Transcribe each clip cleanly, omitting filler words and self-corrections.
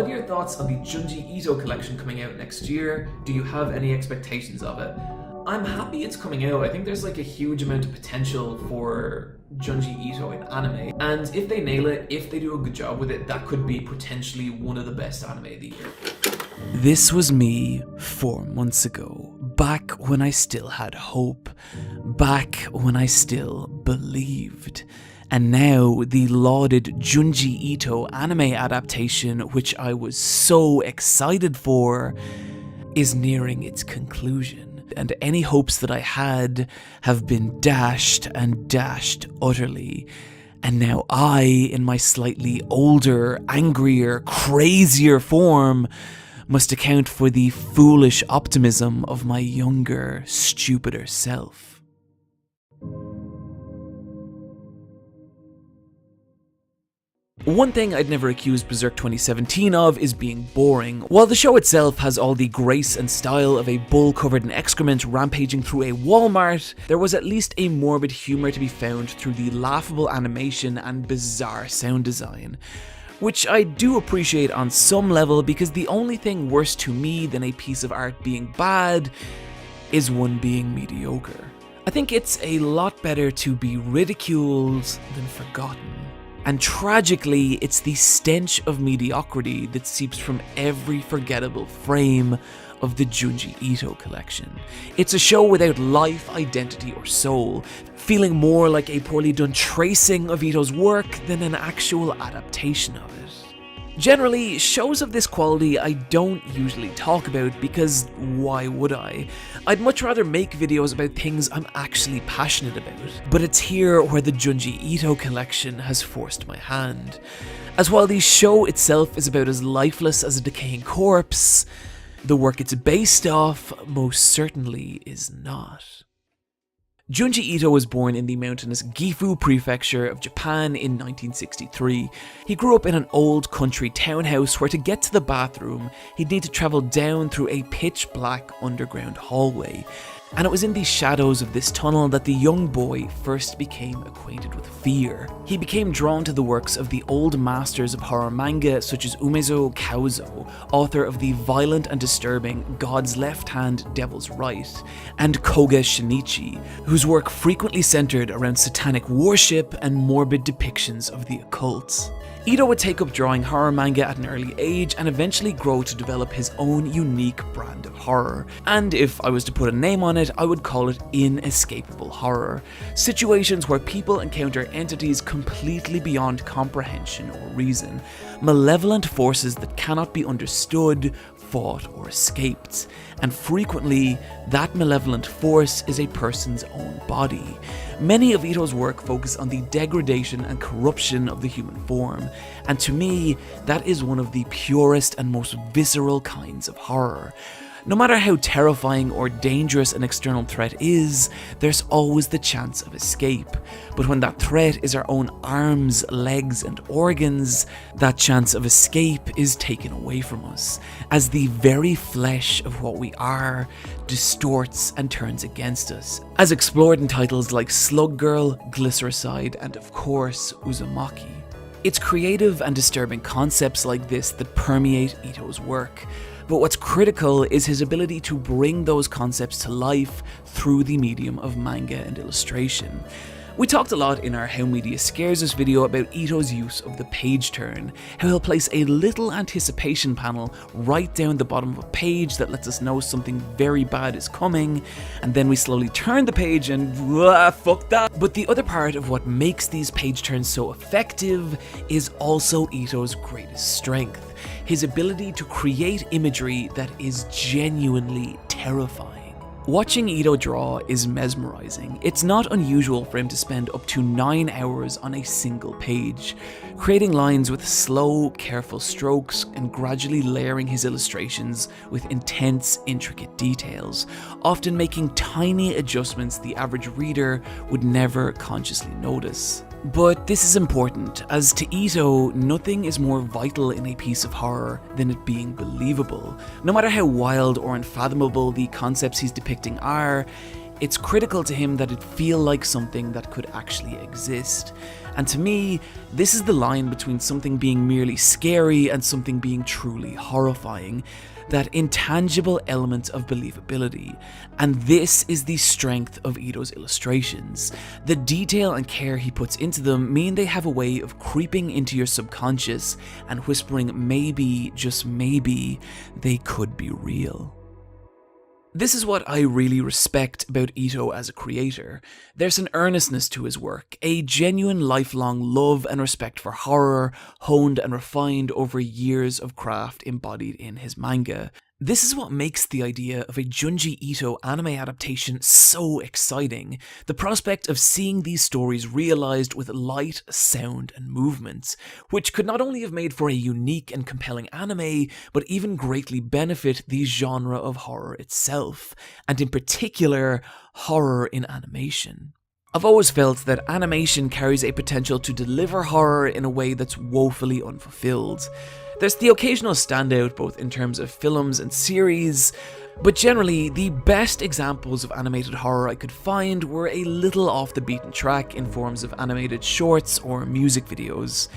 What are your thoughts on the Junji Ito collection coming out next year? Do you have any expectations of it? I'm happy it's coming out. I think there's like a huge amount of potential for Junji Ito in anime, and if they nail it, if they do a good job with it, that could be potentially one of the best anime of the year. This was me 4 months ago, back when I still had hope, back when I still believed. And now the lauded Junji Ito anime adaptation, which I was so excited for, is nearing its conclusion. And any hopes that I had have been dashed and dashed utterly. And now I, in my slightly older, angrier, crazier form, must account for the foolish optimism of my younger, stupider self. One thing I'd never accused Berserk 2017 of is being boring. While the show itself has all the grace and style of a bull covered in excrement rampaging through a Walmart, there was at least a morbid humour to be found through the laughable animation and bizarre sound design. Which I do appreciate on some level, because the only thing worse to me than a piece of art being bad is one being mediocre. I think it's a lot better to be ridiculed than forgotten. And tragically, it's the stench of mediocrity that seeps from every forgettable frame of the Junji Ito collection. It's a show without life, identity, or soul, feeling more like a poorly done tracing of Ito's work than an actual adaptation of it. Generally, shows of this quality I don't usually talk about, because why would I? I'd much rather make videos about things I'm actually passionate about. But it's here where the Junji Ito collection has forced my hand. As while the show itself is about as lifeless as a decaying corpse, the work it's based off most certainly is not. Junji Ito was born in the mountainous Gifu prefecture of Japan in 1963. He grew up in an old country townhouse where to get to the bathroom, he'd need to travel down through a pitch black underground hallway. And it was in the shadows of this tunnel that the young boy first became acquainted with fear. He became drawn to the works of the old masters of horror manga such as Umezo Kaozo, author of the violent and disturbing God's Left Hand, Devil's Right, and Koga Shinichi, whose work frequently centered around satanic worship and morbid depictions of the occult. Ito would take up drawing horror manga at an early age and eventually grow to develop his own unique brand of horror. And if I was to put a name on it, I would call it inescapable horror. Situations where people encounter entities completely beyond comprehension or reason. Malevolent forces that cannot be understood, fought, or escaped. And frequently, that malevolent force is a person's own body. Many of Ito's work focus on the degradation and corruption of the human form, and to me, that is one of the purest and most visceral kinds of horror. No matter how terrifying or dangerous an external threat is, there's always the chance of escape. But when that threat is our own arms, legs, and organs, that chance of escape is taken away from us, as the very flesh of what we are distorts and turns against us, as explored in titles like Slug Girl, Glycericide, and of course, Uzumaki. It's creative and disturbing concepts like this that permeate Ito's work. But what's critical is his ability to bring those concepts to life through the medium of manga and illustration. We talked a lot in our How Media Scares Us video about Ito's use of the page turn, how he'll place a little anticipation panel right down the bottom of a page that lets us know something very bad is coming, and then we slowly turn the page and fuck that. But the other part of what makes these page turns so effective is also Ito's greatest strength. His ability to create imagery that is genuinely terrifying. Watching Ito draw is mesmerizing. It's not unusual for him to spend up to 9 hours on a single page, creating lines with slow, careful strokes and gradually layering his illustrations with intense, intricate details, often making tiny adjustments the average reader would never consciously notice. But this is important, as to Ito, nothing is more vital in a piece of horror than it being believable. No matter how wild or unfathomable the concepts he's depicting are, It's critical to him that it feel like something that could actually exist. And to me, this is the line between something being merely scary and something being truly horrifying. That intangible element of believability. And this is the strength of Ito's illustrations. The detail and care he puts into them mean they have a way of creeping into your subconscious and whispering maybe, just maybe, they could be real. This is what I really respect about Ito as a creator. There's an earnestness to his work, a genuine lifelong love and respect for horror, honed and refined over years of craft embodied in his manga. This is what makes the idea of a Junji Ito anime adaptation so exciting. The prospect of seeing these stories realised with light, sound and movement, which could not only have made for a unique and compelling anime, but even greatly benefit the genre of horror itself, and in particular, horror in animation. I've always felt that animation carries a potential to deliver horror in a way that's woefully unfulfilled. There's the occasional standout both in terms of films and series, but generally the best examples of animated horror I could find were a little off the beaten track in forms of animated shorts or music videos,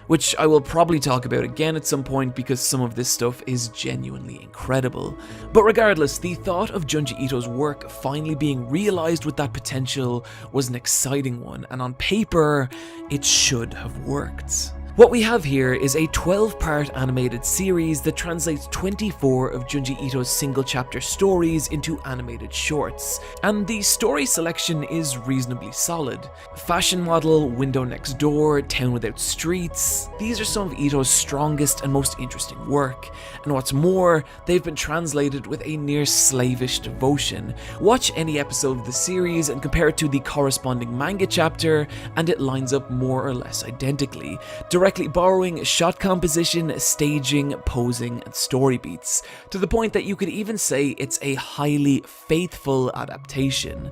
which I will probably talk about again at some point because some of this stuff is genuinely incredible. But regardless, the thought of Junji Ito's work finally being realised with that potential was an exciting one, and on paper, it should have worked. What we have here is a 12-part animated series that translates 24 of Junji Ito's single-chapter stories into animated shorts, and the story selection is reasonably solid. Fashion Model, Window Next Door, Town Without Streets, these are some of Ito's strongest and most interesting work, and what's more, they've been translated with a near slavish devotion. Watch any episode of the series and compare it to the corresponding manga chapter, and it lines up more or less identically, directly borrowing shot composition, staging, posing, and story beats, to the point that you could even say it's a highly faithful adaptation.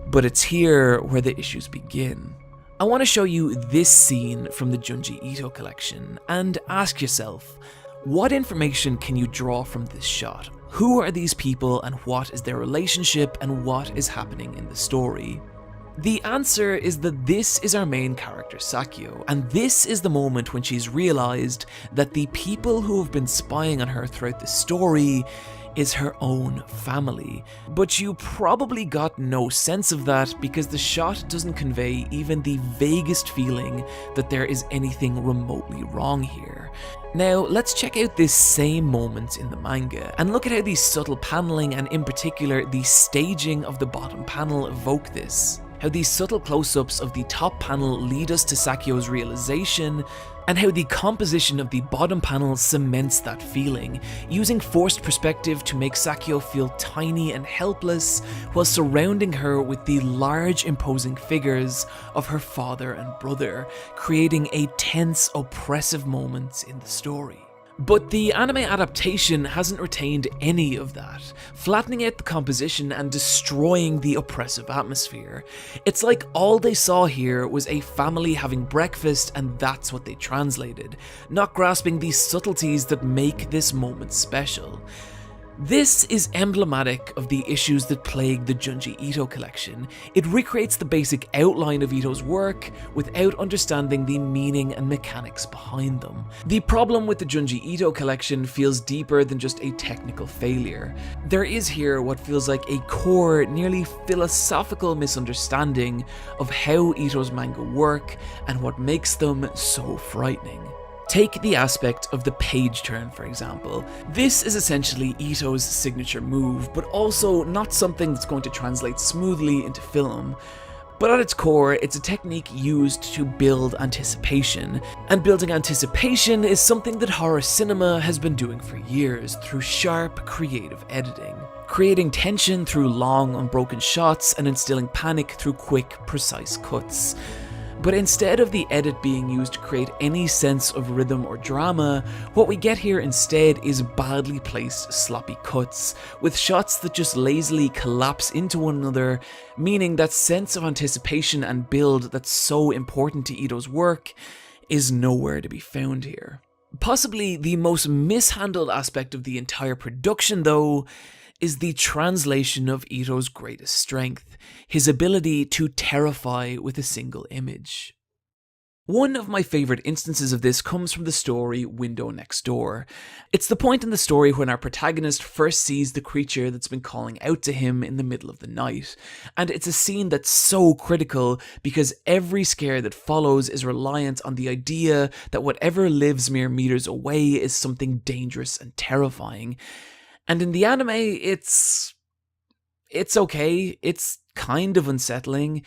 But it's here where the issues begin. I want to show you this scene from the Junji Ito collection, and ask yourself, what information can you draw from this shot? Who are these people and what is their relationship and what is happening in the story? The answer is that this is our main character Sakyo, and this is the moment when she's realised that the people who have been spying on her throughout the story is her own family. But you probably got no sense of that because the shot doesn't convey even the vaguest feeling that there is anything remotely wrong here. Now, let's check out this same moment in the manga, and look at how the subtle paneling and in particular the staging of the bottom panel evoke this. How these subtle close-ups of the top panel lead us to Sakyo's realization, and how the composition of the bottom panel cements that feeling, using forced perspective to make Sakyo feel tiny and helpless, while surrounding her with the large imposing figures of her father and brother, creating a tense, oppressive moment in the story. But the anime adaptation hasn't retained any of that, flattening out the composition and destroying the oppressive atmosphere. It's like all they saw here was a family having breakfast and that's what they translated, not grasping the subtleties that make this moment special. This is emblematic of the issues that plague the Junji Ito collection. It recreates the basic outline of Ito's work without understanding the meaning and mechanics behind them. The problem with the Junji Ito collection feels deeper than just a technical failure. There is here what feels like a core, nearly philosophical misunderstanding of how Ito's manga work and what makes them so frightening. Take the aspect of the page turn, for example. This is essentially Ito's signature move, but also not something that's going to translate smoothly into film. But at its core, it's a technique used to build anticipation, and building anticipation is something that horror cinema has been doing for years through sharp, creative editing. Creating tension through long, unbroken shots and instilling panic through quick, precise cuts. But instead of the edit being used to create any sense of rhythm or drama, what we get here instead is badly placed sloppy cuts, with shots that just lazily collapse into one another, meaning that sense of anticipation and build that's so important to Ito's work is nowhere to be found here. Possibly the most mishandled aspect of the entire production, though, is the translation of Ito's greatest strength, his ability to terrify with a single image. One of my favourite instances of this comes from the story Window Next Door. It's the point in the story when our protagonist first sees the creature that's been calling out to him in the middle of the night. And it's a scene that's so critical because every scare that follows is reliant on the idea that whatever lives mere meters away is something dangerous and terrifying. And in the anime, it's okay, it's kind of unsettling.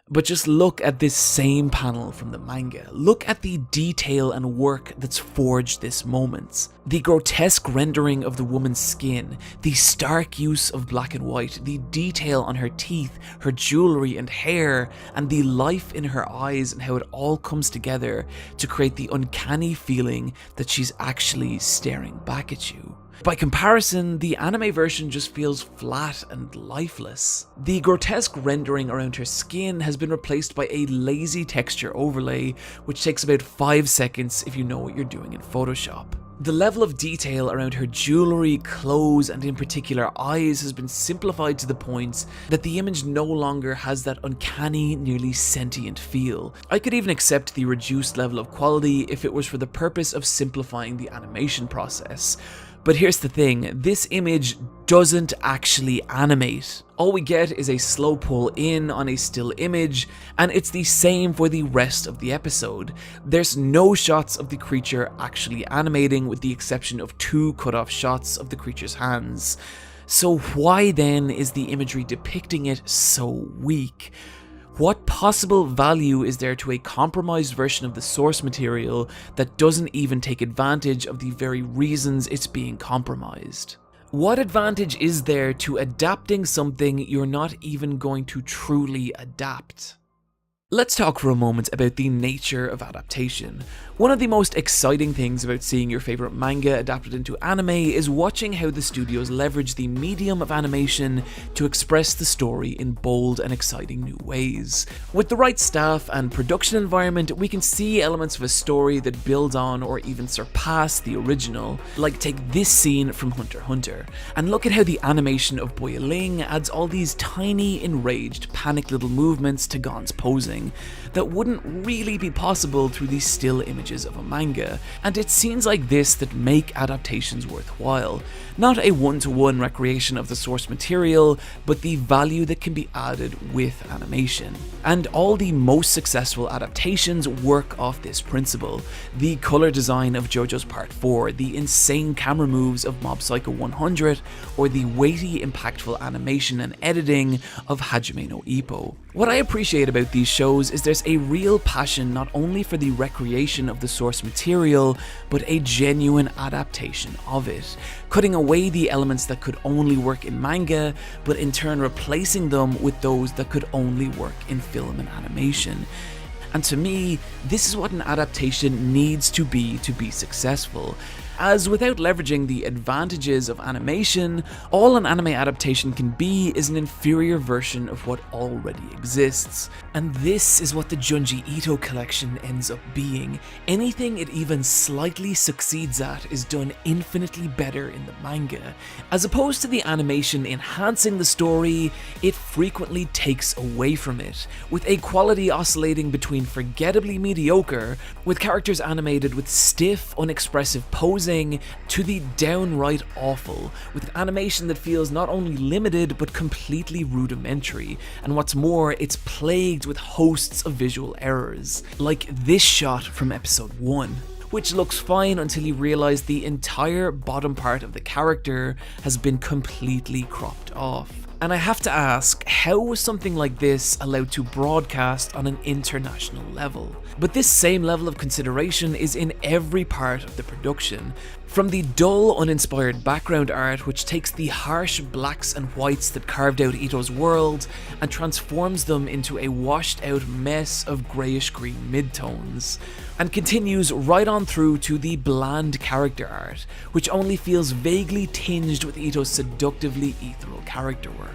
But just look at this same panel from the manga. Look at the detail and work that's forged this moment. The grotesque rendering of the woman's skin, the stark use of black and white, the detail on her teeth, her jewelry and hair, and the life in her eyes and how it all comes together to create the uncanny feeling that she's actually staring back at you. By comparison, the anime version just feels flat and lifeless. The grotesque rendering around her skin has been replaced by a lazy texture overlay, which takes about 5 seconds if you know what you're doing in Photoshop. The level of detail around her jewelry, clothes, and in particular eyes has been simplified to the point that the image no longer has that uncanny, nearly sentient feel. I could even accept the reduced level of quality if it was for the purpose of simplifying the animation process. But here's the thing, this image doesn't actually animate. All we get is a slow pull in on a still image, and it's the same for the rest of the episode. There's no shots of the creature actually animating with the exception of 2 cut-off shots of the creature's hands. So why then is the imagery depicting it so weak? What possible value is there to a compromised version of the source material that doesn't even take advantage of the very reasons it's being compromised? What advantage is there to adapting something you're not even going to truly adapt? Let's talk for a moment about the nature of adaptation. One of the most exciting things about seeing your favourite manga adapted into anime is watching how the studios leverage the medium of animation to express the story in bold and exciting new ways. With the right staff and production environment, we can see elements of a story that build on or even surpass the original. Like take this scene from Hunter x Hunter, and look at how the animation of Boiling adds all these tiny, enraged, panicked little movements to Gon's posing that wouldn't really be possible through the still images of a manga, and it's scenes like this that make adaptations worthwhile. Not a one-to-one recreation of the source material, but the value that can be added with animation. And all the most successful adaptations work off this principle. The color design of JoJo's Part 4, the insane camera moves of Mob Psycho 100, or the weighty, impactful animation and editing of Hajime no Ippo. What I appreciate about these shows is there's a real passion not only for the recreation of the source material, but a genuine adaptation of it, cutting away the elements that could only work in manga, but in turn replacing them with those that could only work in film and animation. And to me, this is what an adaptation needs to be successful. As without leveraging the advantages of animation, all an anime adaptation can be is an inferior version of what already exists. And this is what the Junji Ito collection ends up being. Anything it even slightly succeeds at is done infinitely better in the manga. As opposed to the animation enhancing the story, it frequently takes away from it, with a quality oscillating between forgettably mediocre, with characters animated with stiff, unexpressive poses, to the downright awful, with animation that feels not only limited but completely rudimentary, and what's more, it's plagued with hosts of visual errors, like this shot from episode 1. Which looks fine until you realise the entire bottom part of the character has been completely cropped off. And I have to ask, how was something like this allowed to broadcast on an international level? But this same level of consideration is in every part of the production. From the dull, uninspired background art which takes the harsh blacks and whites that carved out Ito's world and transforms them into a washed out mess of greyish green midtones, and continues right on through to the bland character art, which only feels vaguely tinged with Ito's seductively ethereal character work.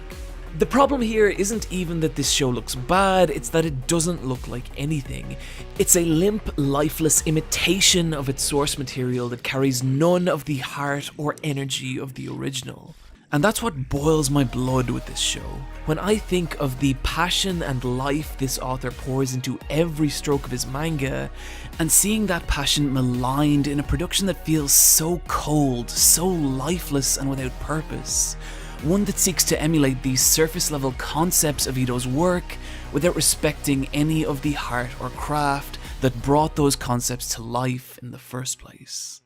The problem here isn't even that this show looks bad, it's that it doesn't look like anything. It's a limp, lifeless imitation of its source material that carries none of the heart or energy of the original. And that's what boils my blood with this show. When I think of the passion and life this author pours into every stroke of his manga, and seeing that passion maligned in a production that feels so cold, so lifeless and without purpose. One that seeks to emulate these surface level concepts of Ito's work without respecting any of the heart or craft that brought those concepts to life in the first place.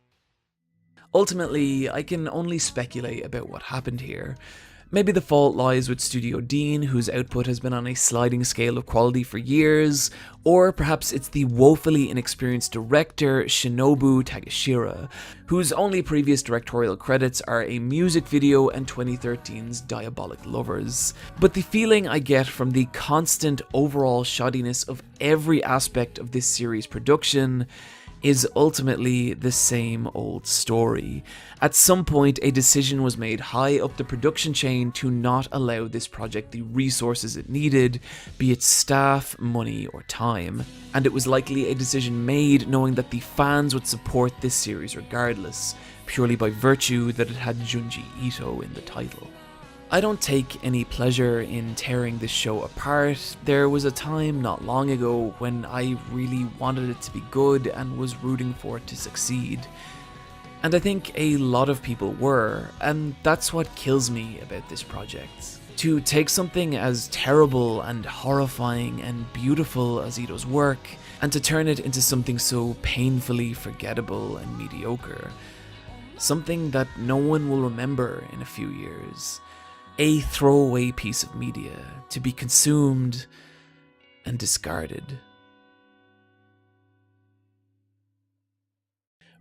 Ultimately, I can only speculate about what happened here. Maybe the fault lies with Studio Dean, whose output has been on a sliding scale of quality for years, or perhaps it's the woefully inexperienced director Shinobu Takeshira, whose only previous directorial credits are a music video and 2013's Diabolic Lovers. But the feeling I get from the constant overall shoddiness of every aspect of this series' production is ultimately the same old story. At some point, a decision was made high up the production chain to not allow this project the resources it needed, be it staff, money, or time. And it was likely a decision made knowing that the fans would support this series regardless, purely by virtue that it had Junji Ito in the title. I don't take any pleasure in tearing this show apart. There was a time not long ago when I really wanted it to be good and was rooting for it to succeed. And I think a lot of people were, and that's what kills me about this project. To take something as terrible and horrifying and beautiful as Ito's work, and to turn it into something so painfully forgettable and mediocre. Something that no one will remember in a few years. A throwaway piece of media to be consumed and discarded.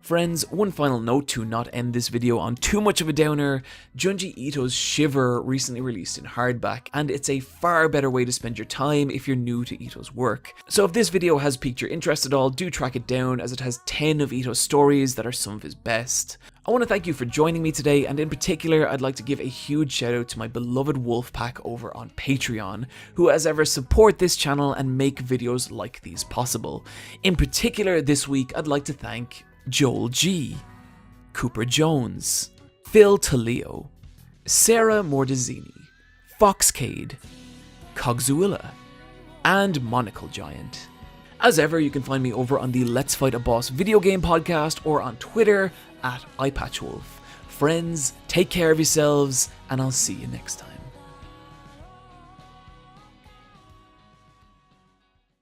Friends, one final note to not end this video on too much of a downer. Junji Ito's Shiver recently released in hardback, and it's a far better way to spend your time if you're new to Ito's work. So if this video has piqued your interest at all, do track it down, as it has 10 of Ito's stories that are some of his best. I want to thank you for joining me today, and in particular I'd like to give a huge shout out to my beloved Wolfpack over on Patreon, who as ever support this channel and make videos like these possible. In particular this week I'd like to thank Joel G, Cooper Jones, Phil Talio, Sarah Mordazzini, Foxcade, Cogzuilla, and Monocle Giant. As ever, you can find me over on the Let's Fight a Boss video game podcast or on Twitter @iPatchWolf. Friends, take care of yourselves, and I'll see you next time.